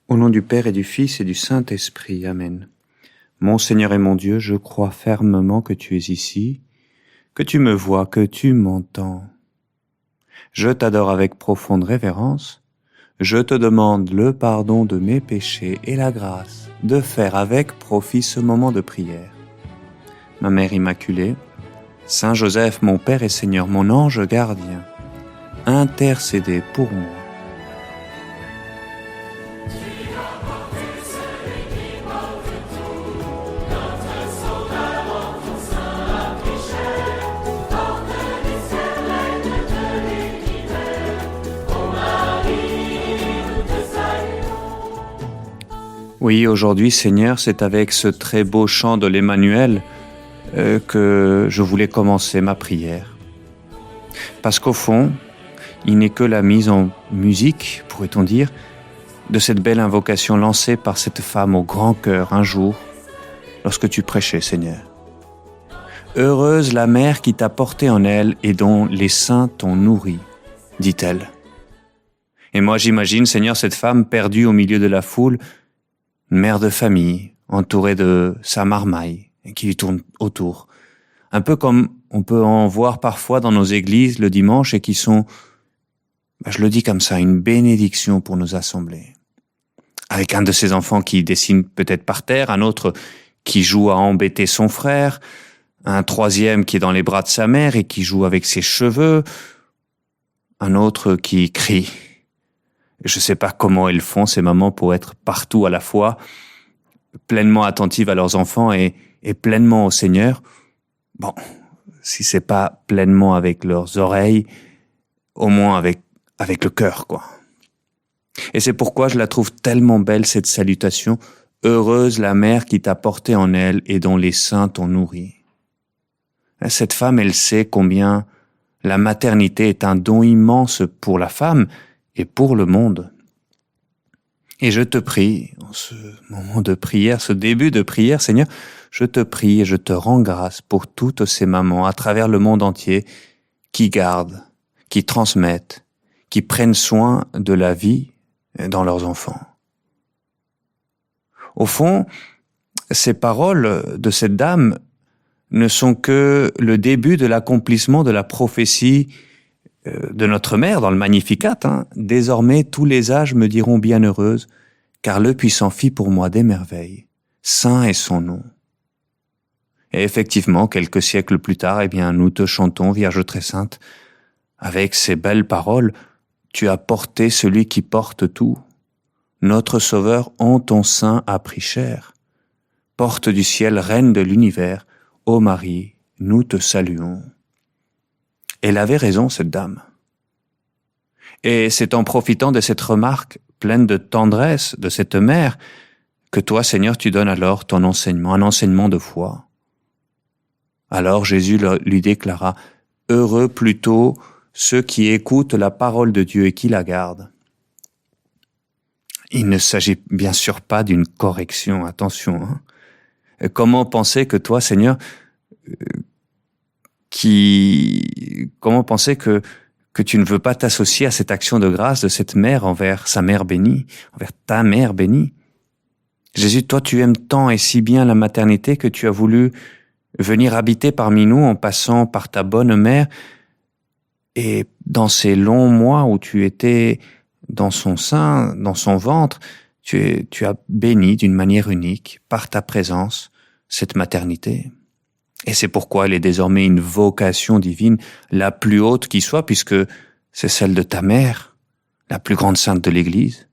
Au nom du Père et du Fils et du Saint-Esprit. Amen. Mon Seigneur et mon Dieu, je crois fermement que tu es ici, que tu me vois, que tu m'entends. Je t'adore avec profonde révérence. Je te demande le pardon de mes péchés et la grâce de faire avec profit ce moment de prière. Ma Mère Immaculée, Saint Joseph, mon Père et Seigneur, mon ange gardien, intercédez pour moi. Oui, aujourd'hui, Seigneur, c'est avec ce très beau chant de l'Emmanuel que je voulais commencer ma prière. Parce qu'au fond, il n'est que la mise en musique, pourrait-on dire, de cette belle invocation lancée par cette femme au grand cœur un jour, lorsque tu prêchais, Seigneur. Heureuse la mère qui t'a porté en elle et dont les seins t'ont nourri, dit-elle. Et moi, j'imagine, Seigneur, cette femme perdue au milieu de la foule, une mère de famille, entourée de sa marmaille, et qui lui tourne autour. Un peu comme on peut en voir parfois dans nos églises le dimanche et qui sont, je le dis comme ça, une bénédiction pour nos assemblées. Avec un de ces enfants qui dessine peut-être par terre, un autre qui joue à embêter son frère, un troisième qui est dans les bras de sa mère et qui joue avec ses cheveux, un autre qui crie. Je ne sais pas comment elles font, ces mamans, pour être partout à la fois, pleinement attentives à leurs enfants et pleinement au Seigneur. Bon, si c'est pas pleinement avec leurs oreilles, au moins avec le cœur, quoi. Et c'est pourquoi je la trouve tellement belle, cette salutation. Heureuse la mère qui t'a porté en elle et dont les seins t'ont nourri. Cette femme, elle sait combien la maternité est un don immense pour la femme et pour le monde. Et je te prie, en ce moment de prière, ce début de prière, Seigneur, je te prie et je te rends grâce pour toutes ces mamans à travers le monde entier qui gardent, qui transmettent, qui prennent soin de la vie dans leurs enfants. Au fond, ces paroles de cette dame ne sont que le début de l'accomplissement de la prophétie de notre mère dans le Magnificat. Désormais, tous les âges me diront bienheureuse, car le puissant fit pour moi des merveilles. Saint est son nom. Et effectivement, quelques siècles plus tard, nous te chantons, Vierge très sainte, avec ces belles paroles, tu as porté celui qui porte tout. Notre Sauveur en ton sein a pris chair. Porte du ciel, reine de l'univers, ô Marie, nous te saluons. Elle avait raison, cette dame. Et c'est en profitant de cette remarque pleine de tendresse de cette mère que toi, Seigneur, tu donnes alors ton enseignement, un enseignement de foi. Alors Jésus lui déclara, « Heureux plutôt ceux qui écoutent la parole de Dieu et qui la gardent. » Il ne s'agit bien sûr pas d'une correction, attention. Comment penser que toi, Seigneur, comment penser que tu ne veux pas t'associer à cette action de grâce de cette mère envers sa mère bénie, envers ta mère bénie? Jésus, toi, tu aimes tant et si bien la maternité que tu as voulu venir habiter parmi nous en passant par ta bonne mère, et dans ces longs mois où tu étais dans son sein, dans son ventre, tu as béni d'une manière unique, par ta présence, cette maternité. Et c'est pourquoi elle est désormais une vocation divine, la plus haute qui soit, puisque c'est celle de ta mère, la plus grande sainte de l'Église.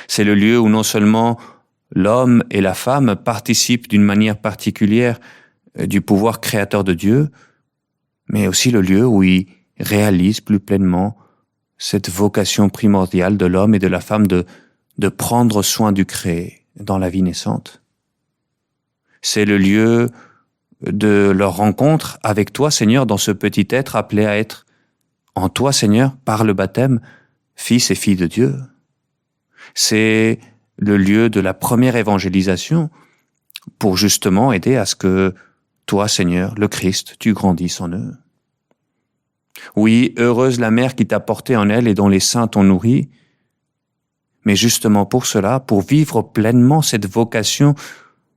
C'est le lieu où non seulement l'homme et la femme participent d'une manière particulière du pouvoir créateur de Dieu, mais aussi le lieu où ils réalisent plus pleinement cette vocation primordiale de l'homme et de la femme de prendre soin du créé dans la vie naissante. C'est le lieu de leur rencontre avec toi, Seigneur, dans ce petit être appelé à être en toi, Seigneur, par le baptême, fils et fille de Dieu. C'est le lieu de la première évangélisation pour justement aider à ce que toi, Seigneur, le Christ, tu grandisses en eux. Oui, heureuse la mère qui t'a porté en elle et dont les seins t'ont nourri, Mais justement pour cela, pour vivre pleinement cette vocation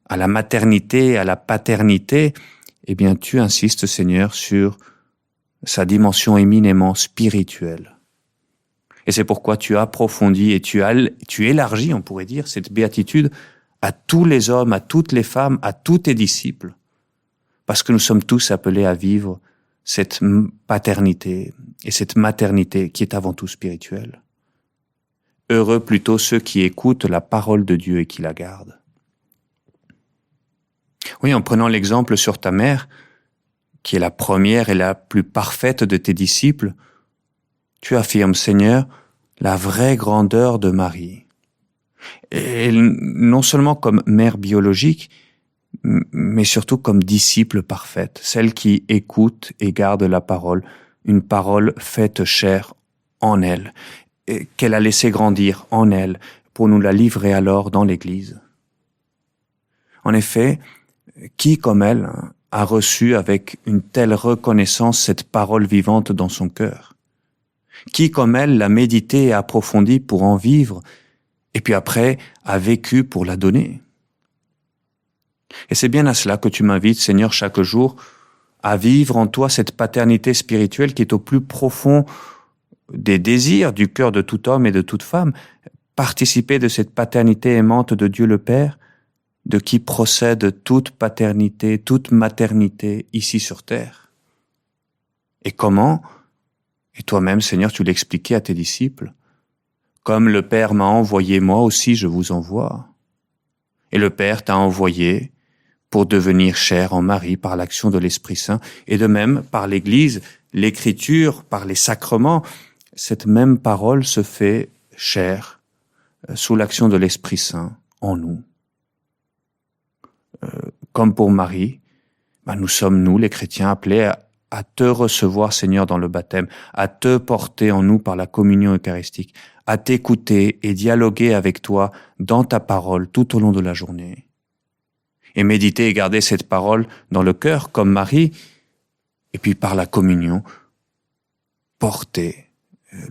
à la maternité, à la paternité, eh bien tu insistes, Seigneur, sur sa dimension éminemment spirituelle. Et c'est pourquoi tu approfondis et tu élargis, on pourrait dire, cette béatitude à tous les hommes, à toutes les femmes, à tous tes disciples. Parce que nous sommes tous appelés à vivre cette paternité et cette maternité qui est avant tout spirituelle. Heureux plutôt ceux qui écoutent la parole de Dieu et qui la gardent. Oui, en prenant l'exemple sur ta mère, qui est la première et la plus parfaite de tes disciples, tu affirmes, Seigneur, la vraie grandeur de Marie. Et non seulement comme mère biologique, mais surtout comme disciple parfaite, celle qui écoute et garde la parole, une parole faite chair en elle, et qu'elle a laissé grandir en elle, pour nous la livrer alors dans l'Église. En effet, qui comme elle a reçu avec une telle reconnaissance cette parole vivante dans son cœur? Qui comme elle l'a méditée et approfondie pour en vivre, et puis après a vécu pour la donner? Et c'est bien à cela que tu m'invites, Seigneur, chaque jour, à vivre en toi cette paternité spirituelle qui est au plus profond des désirs du cœur de tout homme et de toute femme, participer de cette paternité aimante de Dieu le Père, de qui procède toute paternité, toute maternité ici sur terre. Et comment? Et toi-même, Seigneur, tu l'expliquais à tes disciples. Comme le Père m'a envoyé, moi aussi je vous envoie. Et le Père t'a envoyé pour devenir chair en Marie par l'action de l'Esprit Saint, et de même par l'Église, l'Écriture, par les sacrements, cette même parole se fait chair sous l'action de l'Esprit Saint en nous. Comme pour Marie, nous sommes, nous, les chrétiens, appelés à te recevoir, Seigneur, dans le baptême, à te porter en nous par la communion eucharistique, à t'écouter et dialoguer avec toi dans ta parole tout au long de la journée. Et méditer et garder cette parole dans le cœur, comme Marie, et puis par la communion, porter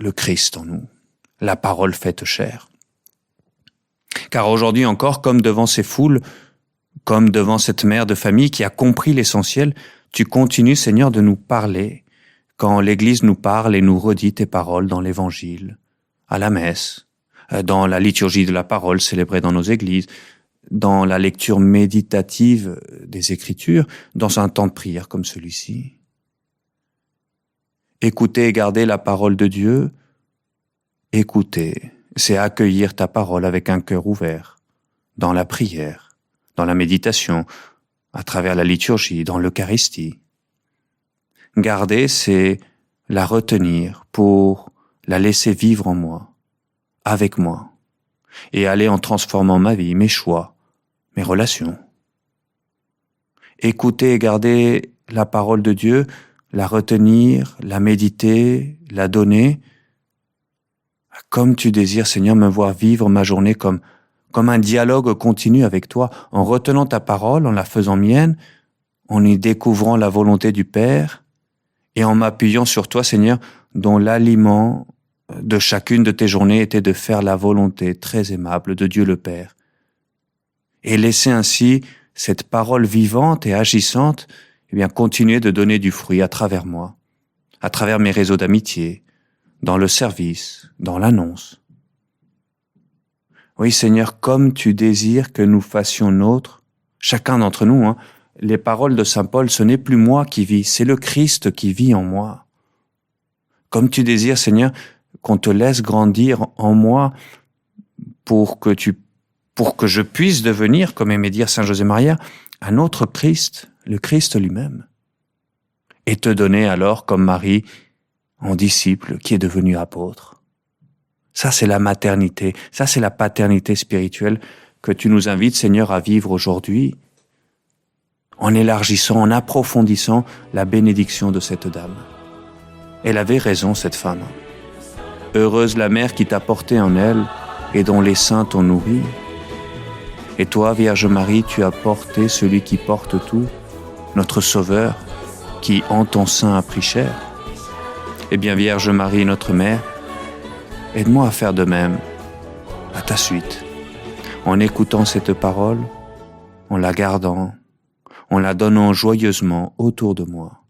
le Christ en nous, la parole faite chair. Car aujourd'hui encore, comme devant ces foules, comme devant cette mère de famille qui a compris l'essentiel, tu continues, Seigneur, de nous parler quand l'Église nous parle et nous redit tes paroles dans l'Évangile, à la messe, dans la liturgie de la parole célébrée dans nos églises, dans la lecture méditative des Écritures, dans un temps de prière comme celui-ci. Écouter et garder la parole de Dieu, écouter, c'est accueillir ta parole avec un cœur ouvert, dans la prière, dans la méditation, à travers la liturgie, dans l'Eucharistie. Garder, c'est la retenir pour la laisser vivre en moi, avec moi, et aller en transformant ma vie, mes choix, mes relations. Écouter et garder la parole de Dieu, la retenir, la méditer, la donner, comme tu désires, Seigneur, me voir vivre ma journée comme un dialogue continu avec toi, en retenant ta parole, en la faisant mienne, en y découvrant la volonté du Père, et en m'appuyant sur toi, Seigneur, dont l'aliment de chacune de tes journées était de faire la volonté très aimable de Dieu le Père, et laisser ainsi cette parole vivante et agissante, continuer de donner du fruit à travers moi, à travers mes réseaux d'amitié, dans le service, dans l'annonce. Oui, Seigneur, comme tu désires que nous fassions nôtre, chacun d'entre nous, les paroles de saint Paul, ce n'est plus moi qui vis, c'est le Christ qui vit en moi. Comme tu désires, Seigneur, qu'on te laisse grandir en moi pour que je puisse devenir, comme aimait dire saint José Maria, un autre Christ, le Christ lui-même. Et te donner alors, comme Marie, en disciple qui est devenu apôtre. Ça, c'est la maternité, ça, c'est la paternité spirituelle que tu nous invites, Seigneur, à vivre aujourd'hui, en élargissant, en approfondissant la bénédiction de cette dame. Elle avait raison, cette femme. Heureuse la mère qui t'a porté en elle et dont les seins t'ont nourri. Et toi, Vierge Marie, tu as porté celui qui porte tout, notre Sauveur, qui en ton sein a pris chair. Eh bien, Vierge Marie, notre Mère, aide-moi à faire de même, à ta suite, en écoutant cette parole, en la gardant, en la donnant joyeusement autour de moi.